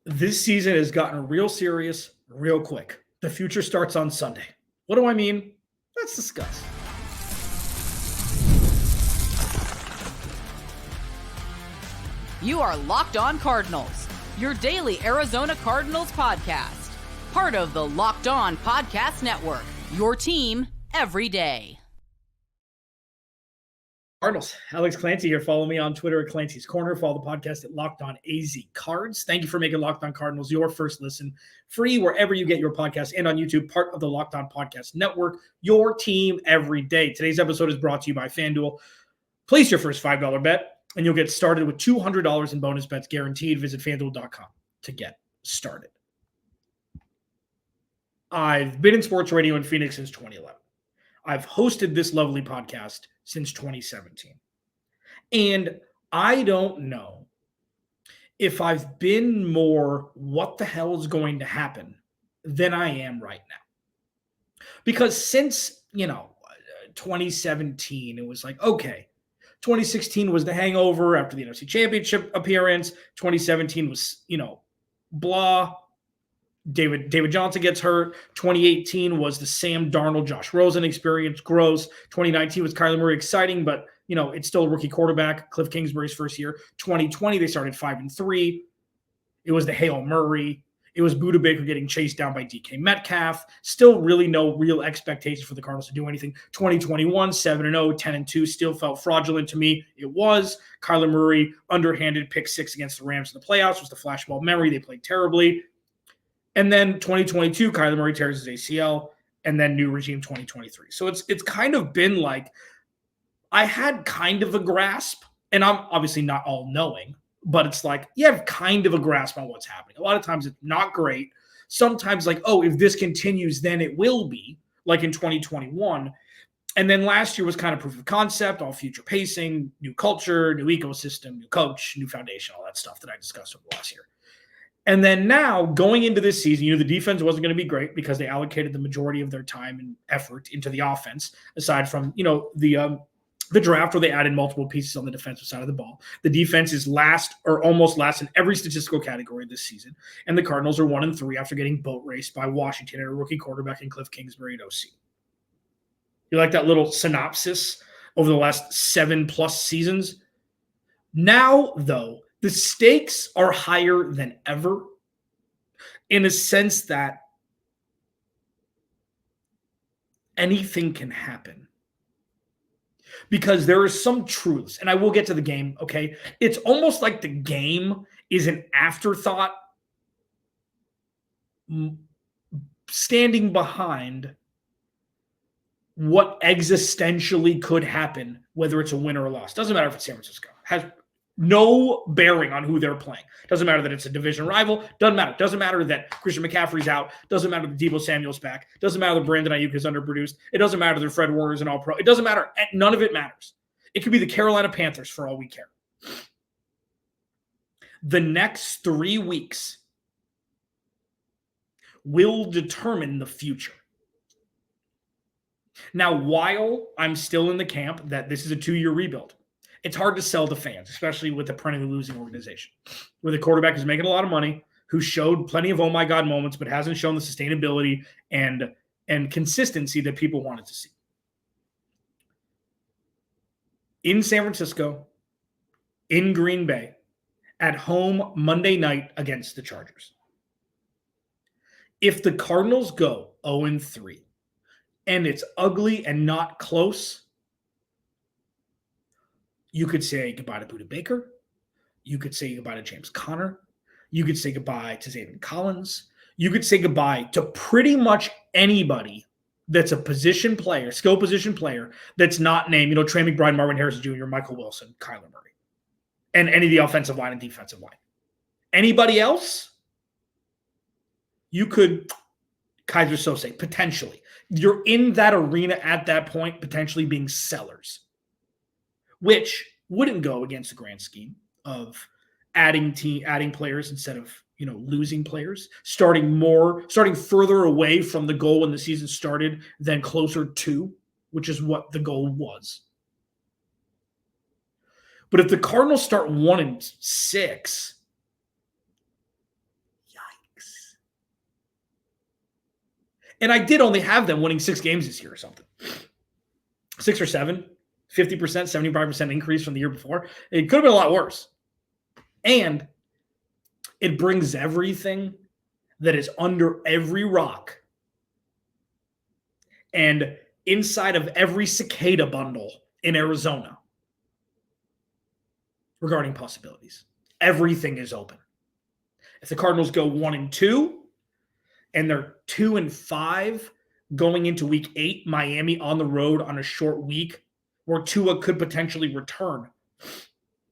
This season has gotten real serious real quick. The future starts on Sunday. What do I mean? Let's discuss. You are Locked On Cardinals, your daily Arizona Cardinals podcast. Part of the Locked On Podcast Network, your team every day. Cardinals, Alex Clancy here. Follow me on Twitter at Clancy's Corner. Follow the podcast at Locked On AZ Cards. Thank you for making Locked On Cardinals your first listen, free wherever you get your podcast, and on YouTube, part of the Locked On Podcast Network, your team every day. Today's episode is brought to you by FanDuel. Place your first $5 bet, and you'll get started with $200 in bonus bets guaranteed. Visit FanDuel.com to get started. I've been in sports radio in Phoenix since 2011. I've hosted this lovely podcast since 2017. And I don't know if I've been more what the hell is going to happen than I am right now. Because since, 2017, it was like, okay, 2016 was the hangover after the NFC Championship appearance. 2017 was, blah. David Johnson gets hurt. 2018 was the Sam Darnold, Josh Rosen experience, gross. 2019 was Kyler Murray, exciting, but it's still a rookie quarterback. Cliff Kingsbury's first year. 2020 they started 5-3. It was the Hail Murray. It was Budda Baker getting chased down by DK Metcalf. Still really no real expectations for the Cardinals to do anything. 2021 7-0, 10-2, still felt fraudulent to me. It was Kyler Murray underhanded pick 6 against the Rams in the playoffs. Was the flashball memory. They played terribly. And then 2022, Kyler Murray tears his ACL, and then new regime 2023. So it's kind of been like I had kind of a grasp, and I'm obviously not all-knowing, but it's like you have kind of a grasp on what's happening. A lot of times it's not great. Sometimes like, oh, if this continues, then it will be, like in 2021. And then last year was kind of proof of concept, all future pacing, new culture, new ecosystem, new coach, new foundation, all that stuff that I discussed over the last year. And then now, going into this season, the defense wasn't going to be great because they allocated the majority of their time and effort into the offense, aside from, the draft where they added multiple pieces on the defensive side of the ball. The defense is last or almost last in every statistical category this season. And the Cardinals are 1-3 after getting boat raced by Washington and a rookie quarterback in Cliff Kingsbury at OC. You like that little synopsis over the last 7+ seasons? Now, though, the stakes are higher than ever in a sense that anything can happen. Because there are some truths, and I will get to the game, okay? It's almost like the game is an afterthought standing behind what existentially could happen, whether it's a win or a loss. Doesn't matter if it's San Francisco. Has no bearing on who they're playing. Doesn't matter that it's a division rival. Doesn't matter. Doesn't matter that Christian McCaffrey's out. Doesn't matter that Deebo Samuel's back. Doesn't matter that Brandon Ayuk is underproduced. It doesn't matter that Fred Warner's an all-pro. It doesn't matter. None of it matters. It could be the Carolina Panthers for all we care. The next 3 weeks will determine the future. Now, while I'm still in the camp that this is a 2-year rebuild, it's hard to sell to fans, especially with a perennially losing organization, with a quarterback who's making a lot of money, who showed plenty of oh my God moments, but hasn't shown the sustainability and consistency that people wanted to see. In San Francisco, in Green Bay, at home Monday night against the Chargers. If the Cardinals go 0-3 and it's ugly and not close, you could say goodbye to Budda Baker. You could say goodbye to James Conner. You could say goodbye to Zaven Collins. You could say goodbye to pretty much anybody that's a position player, skill position player, that's not named, Trey McBride, Marvin Harrison Jr., Michael Wilson, Kyler Murray, and any of the offensive line and defensive line. Anybody else, you could Kaiser Sose, potentially. You're in that arena at that point, potentially being sellers, which wouldn't go against the grand scheme of adding players instead of, losing players, starting further away from the goal when the season started than closer to, which is what the goal was. But if the Cardinals start 1-6, And I did only have them winning 6 games this year or something. 6 or 7, 50%, 75% increase from the year before. It could have been a lot worse. And it brings everything that is under every rock and inside of every cicada bundle in Arizona regarding possibilities. Everything is open. If the Cardinals go 1-2 and they're 2-5 going into week 8, Miami on the road on a short week where Tua could potentially return.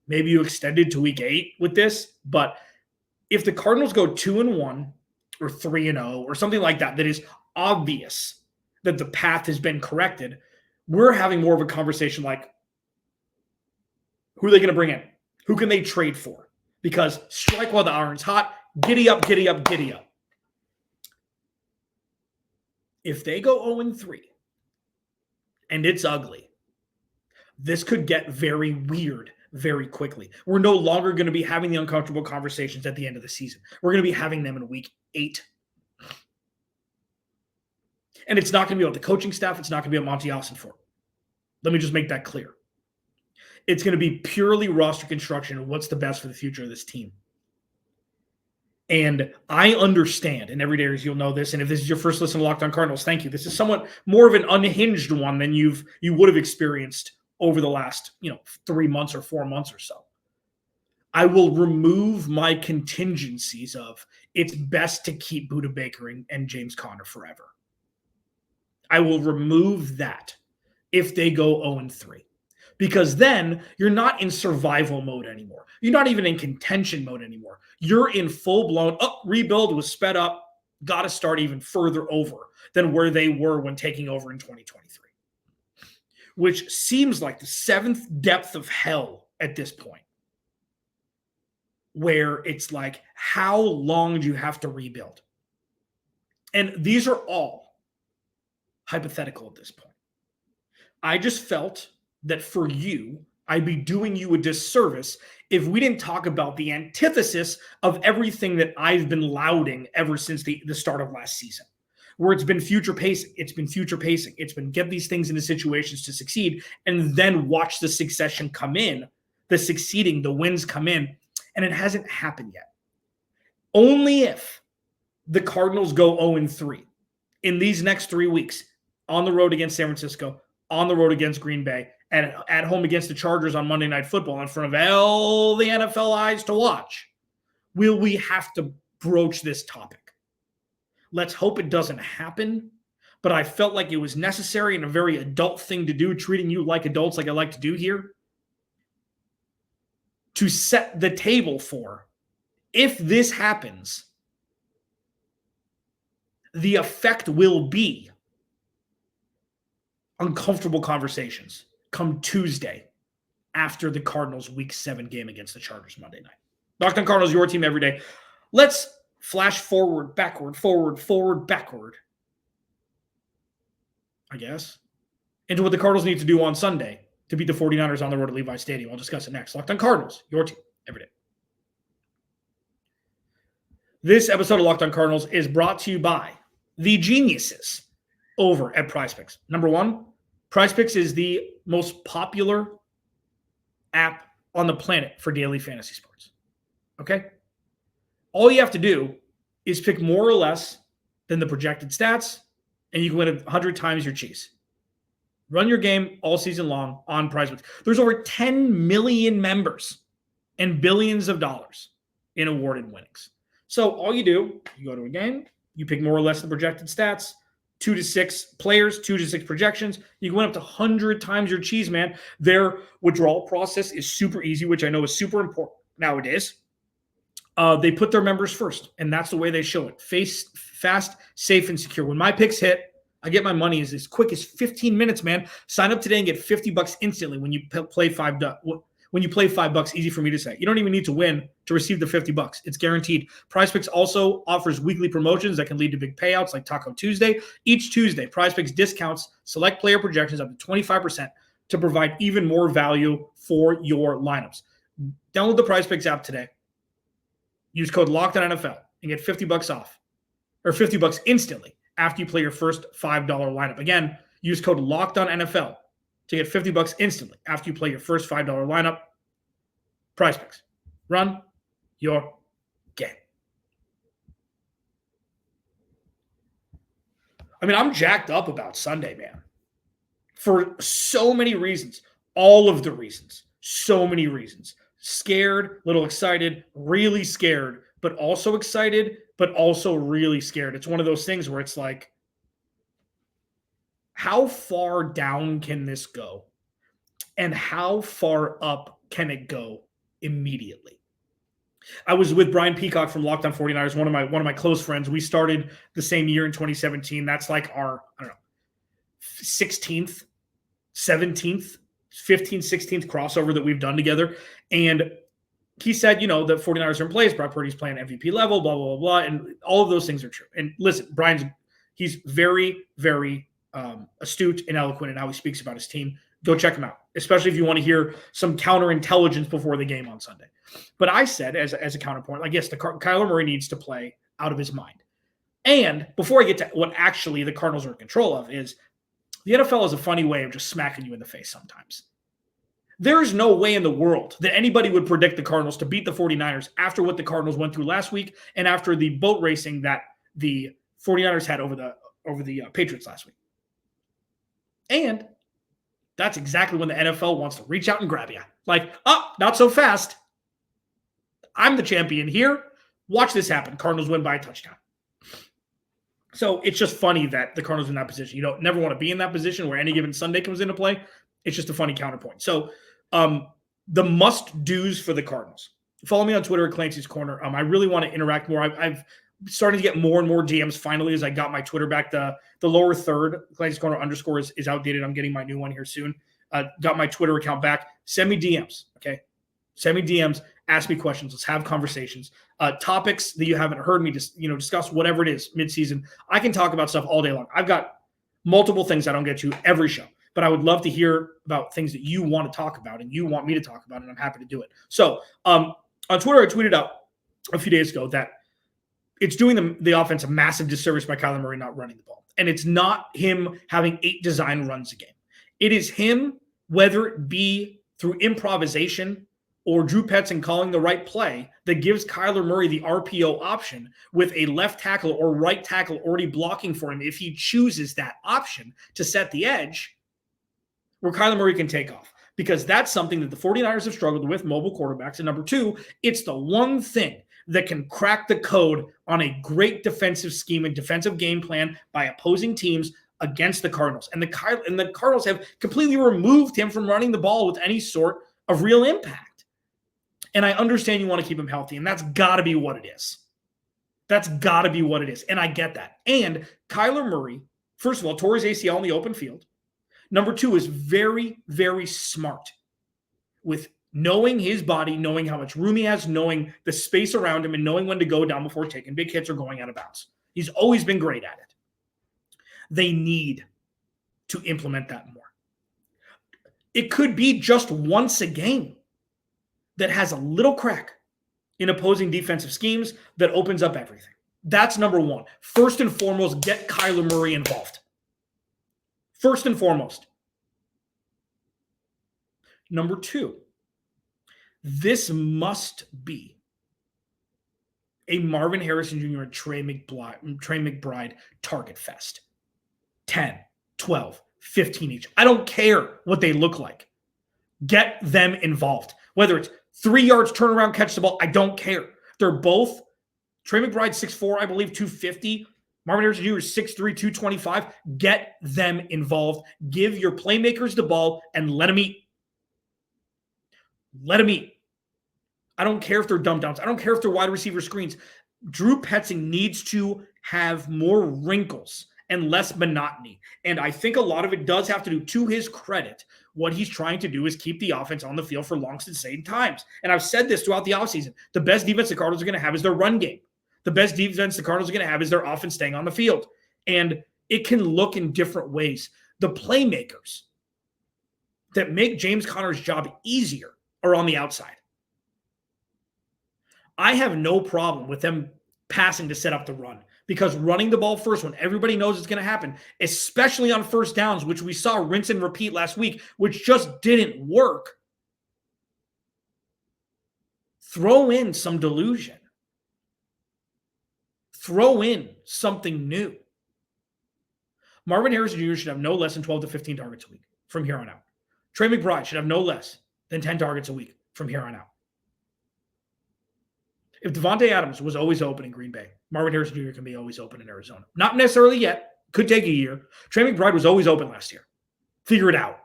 Maybe you extended to week 8 with this, but if the Cardinals go 2-1 or 3-0 or something like that, that is obvious that the path has been corrected, we're having more of a conversation like, who are they going to bring in? Who can they trade for? Because strike while the iron's hot, giddy up, giddy up, giddy up. If they go 0-3 and it's ugly, this could get very weird very quickly. We're no longer going to be having the uncomfortable conversations at the end of the season. We're going to be having them in week 8. And it's not going to be about the coaching staff. It's not going to be about Monty Ossenfort. Let me just make that clear. It's going to be purely roster construction and what's the best for the future of this team. And I understand, and everydayers, you'll know this, and if this is your first listen to Locked On Cardinals, thank you. This is somewhat more of an unhinged one than you would have experienced over the last 3 months or 4 months or so. I will remove my contingencies of it's best to keep Budda Baker and James Conner forever. I will remove that if they go 0-3. Because then you're not in survival mode anymore. You're not even in contention mode anymore. You're in full-blown, rebuild was sped up, got to start even further over than where they were when taking over in 2023. Which seems like the 7th depth of hell at this point. Where it's like, how long do you have to rebuild? And these are all hypothetical at this point. I just felt that for you, I'd be doing you a disservice if we didn't talk about the antithesis of everything that I've been lauding ever since the start of last season, where it's been future pacing. It's been get these things into situations to succeed and then watch the succession come in, the succeeding, the wins come in, and it hasn't happened yet. Only if the Cardinals go 0-3 in these next 3 weeks, on the road against San Francisco, on the road against Green Bay, and at home against the Chargers on Monday Night Football in front of all the NFL eyes to watch, will we have to broach this topic. Let's hope it doesn't happen, but I felt like it was necessary and a very adult thing to do, treating you like adults like I like to do here, to set the table for, if this happens, the effect will be uncomfortable conversations come Tuesday after the Cardinals Week 7 game against the Chargers Monday night. Locked On Cardinals, your team every day. Let's flash forward, backward, forward, backward, I guess, into what the Cardinals need to do on Sunday to beat the 49ers on the road at Levi Stadium. I'll discuss it next. Locked On Cardinals, your team every day. This episode of Locked On Cardinals is brought to you by the geniuses over at PrizePicks. Number one, PrizePicks is the most popular app on the planet for daily fantasy sports. Okay? All you have to do is pick more or less than the projected stats, and you can win 100 times your cheese. Run your game all season long on PrizePicks. There's over 10 million members and billions of dollars in awarded winnings. So all you do, you go to a game, you pick more or less the projected stats, 2 to 6 players, 2 to 6 projections. You can win up to 100 times your cheese, man. Their withdrawal process is super easy, which I know is super important nowadays. They put their members first, and that's the way they show it. Fast, safe, and secure. When my picks hit, I get my money as quick as 15 minutes, man. Sign up today and get $50 instantly when you play $5. Easy for me to say. You don't even need to win to receive the $50. It's guaranteed. PrizePicks also offers weekly promotions that can lead to big payouts like Taco Tuesday. Each Tuesday, PrizePicks discounts select player projections up to 25% to provide even more value for your lineups. Download the PrizePicks app today. Use code LOCKEDONNFL and get $50 off, or $50 instantly after you play your first $5 lineup. Again, use code LOCKEDONNFL to get $50 instantly after you play your first $5 lineup. Prize Picks. Run your game. I mean, I'm jacked up about Sunday, man. For so many reasons. All of the reasons. So many reasons. Scared, little excited, really scared, but also excited, but also really scared. It's one of those things where it's like, how far down can this go? And how far up can it go immediately? I was with Brian Peacock from Locked On 49ers, one of my close friends. We started the same year in 2017. That's like our, 16th, 17th, 15th, 16th crossover that we've done together. And he said, the 49ers are in place. Brock Purdy's playing MVP level, blah, blah, blah, blah. And all of those things are true. And listen, he's very, very astute and eloquent in how he speaks about his team. Go check him out, especially if you want to hear some counterintelligence before the game on Sunday. But I said, as a counterpoint, like, yes, Kyler Murray needs to play out of his mind. And before I get to what actually the Cardinals are in control of, is the NFL has a funny way of just smacking you in the face sometimes. There is no way in the world that anybody would predict the Cardinals to beat the 49ers after what the Cardinals went through last week and after the boat racing that the 49ers had over the Patriots last week. And that's exactly when the NFL wants to reach out and grab you. Like, not so fast. I'm the champion here. Watch this happen. Cardinals win by a touchdown. So it's just funny that the Cardinals are in that position. You don't never want to be in that position where any given Sunday comes into play. It's just a funny counterpoint. So the must-dos for the Cardinals. Follow me on Twitter at Clancy's Corner. I really want to interact more. I've started to get more and more DMs finally as I got my Twitter back. The lower third, Clancy's Corner _ is outdated. I'm getting my new one here soon. Got my Twitter account back. Send me DMs, okay? Send me DMs. Ask me questions. Let's have conversations. Topics that you haven't heard me discuss, whatever it is, mid-season. I can talk about stuff all day long. I've got multiple things I don't get to every show, but I would love to hear about things that you want to talk about and you want me to talk about, and I'm happy to do it. So on Twitter, I tweeted out a few days ago that it's doing the offense a massive disservice by Kyler Murray not running the ball. And it's not him having 8 design runs a game. It is him, whether it be through improvisation or Drew Petzing calling the right play, that gives Kyler Murray the RPO option with a left tackle or right tackle already blocking for him if he chooses that option to set the edge where Kyler Murray can take off. Because that's something that the 49ers have struggled with, mobile quarterbacks. And number 2, it's the one thing that can crack the code on a great defensive scheme and defensive game plan by opposing teams against the Cardinals. And the Cardinals have completely removed him from running the ball with any sort of real impact. And I understand you want to keep him healthy, and that's got to be what it is. That's got to be what it is, and I get that. And Kyler Murray, first of all, tore his ACL in the open field. Number 2 is very, very smart with knowing his body, knowing how much room he has, knowing the space around him, and knowing when to go down before taking big hits or going out of bounds. He's always been great at it. They need to implement that more. It could be just once a game that has a little crack in opposing defensive schemes that opens up everything. That's number 1. First and foremost, get Kyler Murray involved. First and foremost. Number 2, this must be a Marvin Harrison Jr. and Trey McBride target fest. 10, 12, 15 each. I don't care what they look like. Get them involved. Whether it's 3 yards, turn around, catch the ball, I don't care. They're both, Trey McBride, 6'4", I believe, 250. Marvin Harrison Jr. is 6'3", 225. Get them involved. Give your playmakers the ball and let them eat. Let them eat. I don't care if they're dumb downs. I don't care if they're wide receiver screens. Drew Petzing needs to have more wrinkles and less monotony. And I think a lot of it does have to do, to his credit, what he's trying to do is keep the offense on the field for long, sustained times. And I've said this throughout the offseason. The best defense the Cardinals are going to have is their run game. The best defense the Cardinals are going to have is their offense staying on the field. And it can look in different ways. The playmakers that make James Conner's job easier are on the outside. I have no problem with them passing to set up the run. Because running the ball first when everybody knows it's going to happen, especially on first downs, which we saw rinse and repeat last week, which just didn't work, throw in some delusion. Throw in something new. Marvin Harrison Jr. should have no less than 12 to 15 targets a week from here on out. Trey McBride should have no less than 10 targets a week from here on out. If Devontae Adams was always open in Green Bay, Marvin Harrison Jr. can be always open in Arizona. Not necessarily yet. Could take a year. Trey McBride was always open last year. Figure it out.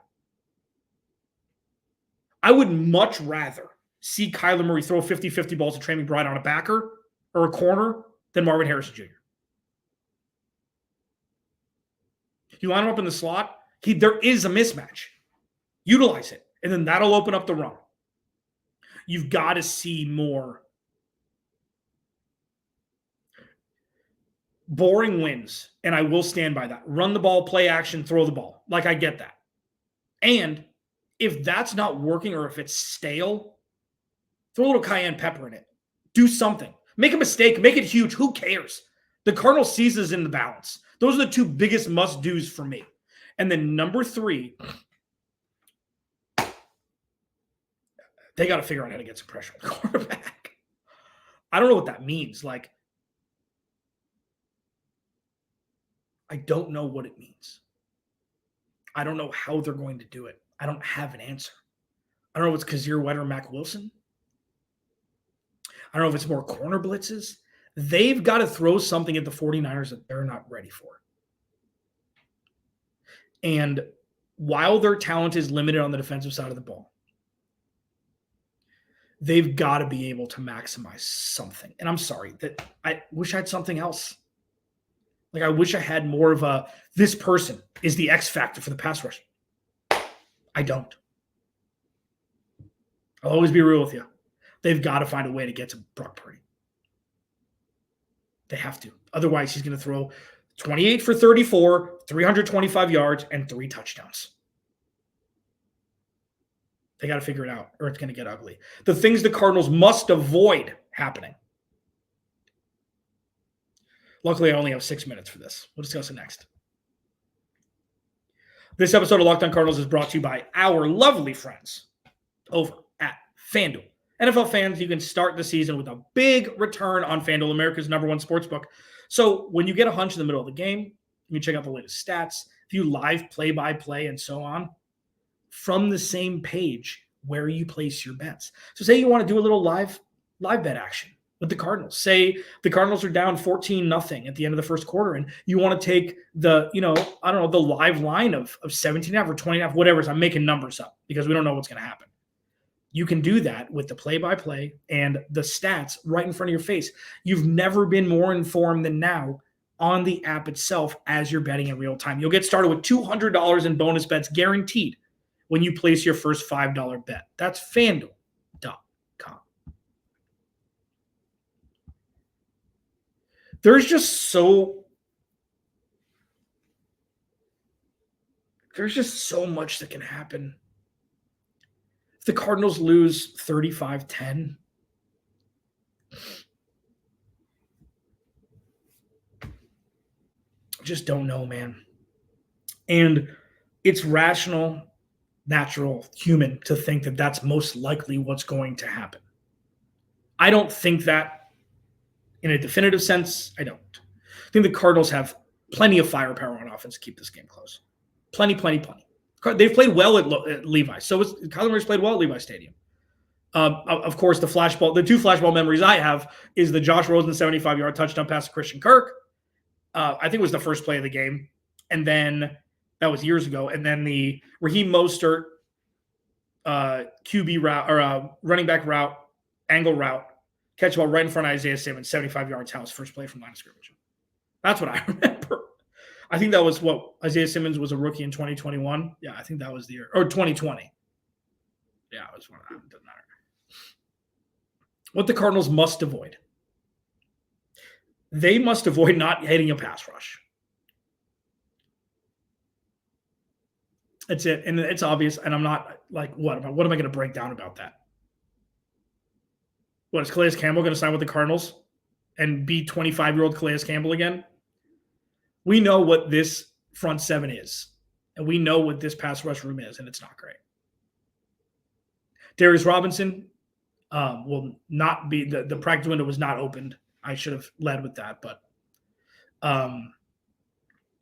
I would much rather see Kyler Murray throw 50-50 balls to Trey McBride on a backer or a corner than Marvin Harrison Jr. You line him up in the slot, there is a mismatch. Utilize it, and then that'll open up the run. You've got to see more. Boring wins, and I will stand by that. Run the ball, play action, throw the ball. Like, I get that. And if that's not working or if it's stale, throw a little cayenne pepper in it. Do something. Make a mistake. Make it huge. Who cares? The Cardinals' season is in the balance. Those are the two biggest must-dos for me. And then number 3, they got to figure out how to get some pressure on the quarterback. I don't know what that means. Like, I don't know what it means. I don't know how they're going to do it. I don't have an answer. I don't know if it's Kazir White or Mac Wilson. I don't know if it's more corner blitzes. They've got to throw something at the 49ers that they're not ready for. And while their talent is limited on the defensive side of the ball, they've got to be able to maximize something. And I'm sorry that I wish I had something else. Like, I wish I had more of a, this person is the X factor for the pass rush. I don't. I'll always be real with you. They've got to find a way to get to Brock Purdy. They have to. Otherwise, he's going to throw 28 for 34, 325 yards, and 3 touchdowns. They got to figure it out, or it's going to get ugly. The things the Cardinals must avoid happening. Luckily, I only have 6 minutes for this. We'll discuss it next. This episode of Locked On Cardinals is brought to you by our lovely friends over at FanDuel. NFL fans, you can start the season with a big return on FanDuel, America's #1 sportsbook. So when you get a hunch in the middle of the game, you can check out the latest stats, view live play-by-play, and so on from the same page where you place your bets. So say you want to do a little live bet action with the Cardinals. Say the Cardinals are down 14-0 at the end of the first quarter, and you want to take the, the live line of 17.5 or 20.5, whatever it is. I'm making numbers up because we don't know what's going to happen. You can do that with the play-by-play and the stats right in front of your face. You've never been more informed than now on the app itself as you're betting in real time. You'll get started with $200 in bonus bets guaranteed when you place your first $5 bet. That's FanDuel.com. There's just so much that can happen. If the Cardinals lose 35-10, just don't know, man. And it's rational, natural, human to think that that's most likely what's going to happen. I don't think that in a definitive sense. I don't. I think the Cardinals have plenty of firepower on offense to keep this game close. Plenty. They've played well at Levi's. So Kyler Murray's played well at Levi's Stadium. Of course, the two flashball memories I have is the Josh Rosen 75-yard touchdown pass to Christian Kirk. I think it was the first play of the game. And then that was years ago. And then the Raheem Mostert QB route or running back route, angle route, catch ball right in front of Isaiah Simmons, 75 yards, house, first play from line of scrimmage. That's what I remember. I think that was what Isaiah Simmons was a rookie in 2021. Yeah, I think that was the year. Or 2020. Yeah, it was one of them. Doesn't matter. What the Cardinals must avoid. They must avoid not hitting a pass rush. That's it. And it's obvious. And I'm not like, what am I going to break down about that? What, is Calais Campbell going to sign with the Cardinals and be 25-year-old Calais Campbell again, we know what this front seven is. And we know what this pass rush room is, and it's not great. Darius Robinson will not be – the practice window was not opened. I should have led with that, but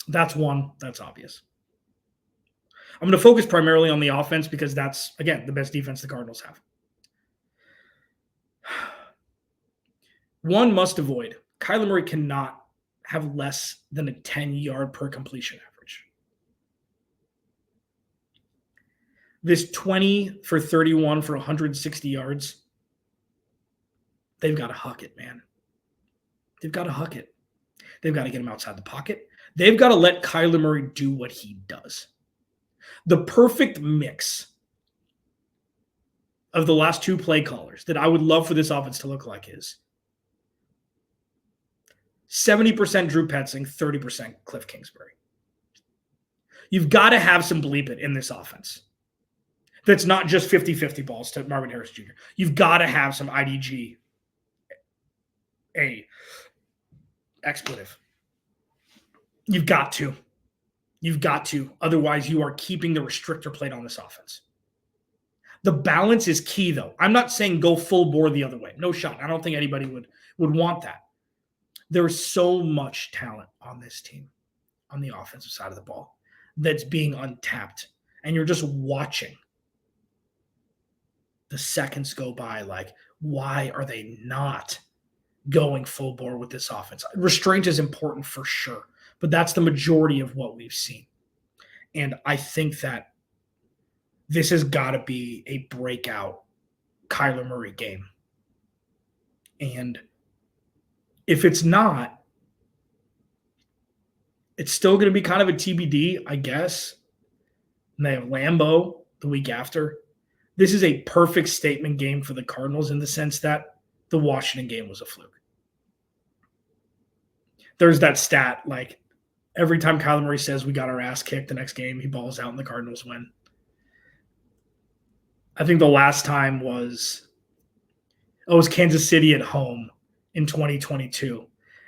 that's one. That's obvious. I'm going to focus primarily on the offense because that's, again, the best defense the Cardinals have. One must avoid. Kyler Murray cannot have less than a 10-yard per completion average. This 20 for 31 for 160 yards, they've got to huck it, man. They've got to huck it. They've got to get him outside the pocket. They've got to let Kyler Murray do what he does. The perfect mix of the last two play callers that I would love for this offense to look like is 70% Drew Petzing, 30% Cliff Kingsbury. You've got to have some bleep it in this offense. That's not just 50-50 balls to Marvin Harrison Jr. You've got to have some IDG, a expletive. You've got to. You've got to. Otherwise, you are keeping the restrictor plate on this offense. The balance is key, though. I'm not saying go full bore the other way. No shot. I don't think anybody would want that. There's so much talent on this team, on the offensive side of the ball, that's being untapped. And you're just watching the seconds go by like, why are they not going full bore with this offense? Restraint is important for sure, but that's the majority of what we've seen. And I think that this has got to be a breakout Kyler Murray game. And if it's not, it's still going to be kind of a TBD, I guess. And they have Lambeau the week after. This is a perfect statement game for the Cardinals in the sense that the Washington game was a fluke. There's that stat, like every time Kyler Murray says we got our ass kicked, the next game he balls out and the Cardinals win. I think the last time was Kansas City at home in 2022.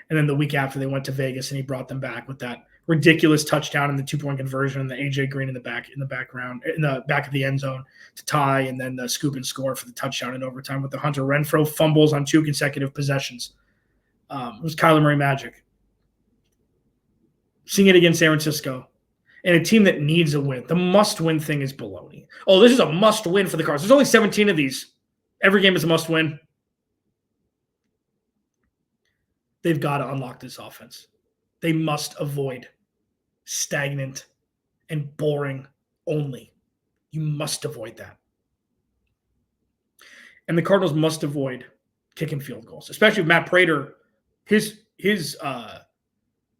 And then the week after they went to Vegas and he brought them back with that ridiculous touchdown and the 2-point conversion and the AJ Green in the back of the end zone to tie, and then the scoop and score for the touchdown in overtime with the Hunter Renfrow fumbles on 2 consecutive possessions. It was Kyler Murray magic. Seeing it against San Francisco and a team that needs a win. The must-win thing is baloney. Oh, this is a must-win for the Cardinals. There's only 17 of these. Every game is a must-win. They've got to unlock this offense. They must avoid stagnant and boring only. You must avoid that. And the Cardinals must avoid kicking field goals, especially with Matt Prater. His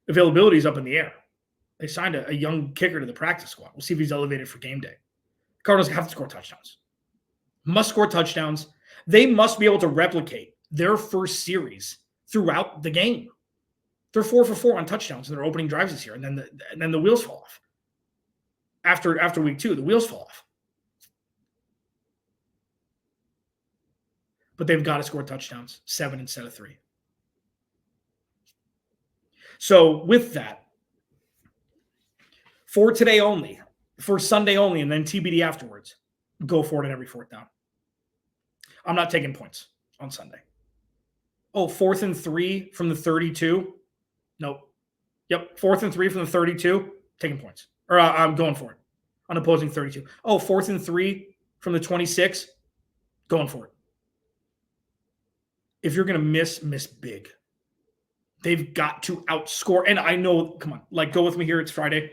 availability is up in the air. They signed a young kicker to the practice squad. We'll see if he's elevated for game day. The Cardinals have to score touchdowns. Must score touchdowns. They must be able to replicate their first series throughout the game. They're 4 for 4 on touchdowns in their opening drives this year, and then the wheels fall off. After week 2, the wheels fall off. But they've got to score touchdowns, 7 instead of 3. So with that, for today only, for Sunday only, and then TBD afterwards, go for it at every 4th down. I'm not taking points on Sunday. Oh, 4th and 3 from the 32. Nope. Yep, 4th and 3 from the 32, taking points. Or I'm going for it. On opposing 32. Oh, 4th and 3 from the 26, going for it. If you're going to miss big. They've got to outscore. And I know, come on, like go with me here. It's Friday.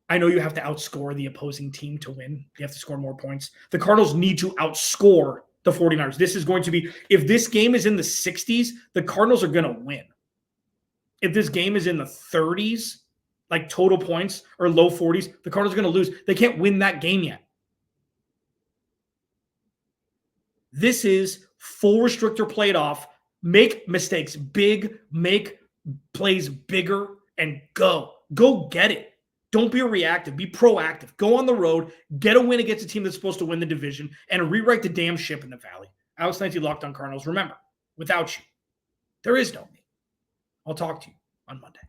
I know you have to outscore the opposing team to win. You have to score more points. The Cardinals need to outscore the 49ers. This is going to be, if this game is in the 60s, the Cardinals are going to win. If this game is in the 30s, like total points, or low 40s, the Cardinals are going to lose. They can't win that game yet. This is full restrictor played off. Make mistakes big, make plays bigger, and go. Go get it. Don't be reactive. Be proactive. Go on the road. Get a win against a team that's supposed to win the division and rewrite the damn ship in the valley. Alex Nancy, Locked On Cardinals. Remember, without you, there is no me. I'll talk to you on Monday.